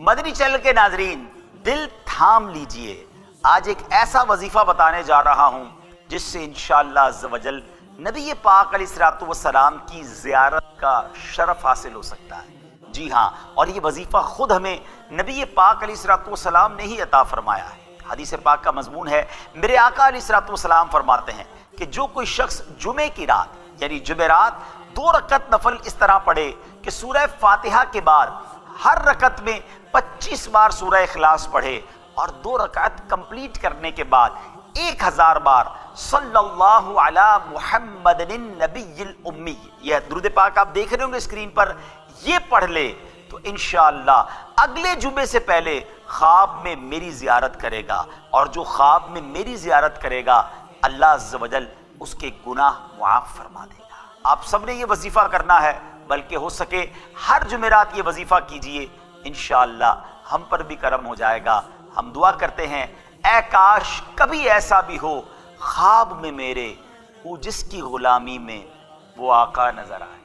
مدنی channel کے ناظرین دل تھام لیجئے، آج ایک ایسا وظیفہ بتانے جا رہا ہوں جس سے انشاءاللہ عز و جل نبی پاک علیہ الصلوۃ والسلام کی زیارت کا شرف حاصل ہو سکتا ہے۔ جی ہاں، اور یہ وظیفہ خود ہمیں نبی پاک علیہ الصلوۃ والسلام نے ہی عطا فرمایا ہے۔ حدیث پاک کا مضمون ہے، میرے آقا علیہ الصلوۃ والسلام فرماتے ہیں کہ جو کوئی شخص جمعے کی رات یعنی جمعرات 2 رکعت نفل اس طرح پڑھے کہ سورہ فاتحہ کے بعد ہر رکعت میں 25 بار سورہ اخلاص پڑھے اور 2 رکعت کمپلیٹ کرنے کے بعد 1000 بار صلی اللہ علی محمد النبی الامی، یہ درود پاک آپ دیکھ رہے ہوں گے اسکرین پر، یہ پڑھ لے تو انشاءاللہ اگلے جمعے سے پہلے خواب میں میری زیارت کرے گا، اور جو خواب میں میری زیارت کرے گا اللہ عز و جل اس کے گناہ معاف فرما دے گا۔ آپ سب نے یہ وظیفہ کرنا ہے، بلکہ ہو سکے ہر جمعرات یہ وظیفہ کیجئے، انشاءاللہ ہم پر بھی کرم ہو جائے گا۔ ہم دعا کرتے ہیں اے کاش کبھی ایسا بھی ہو خواب میں میرے وہ جس کی غلامی میں وہ آقا نظر آئے۔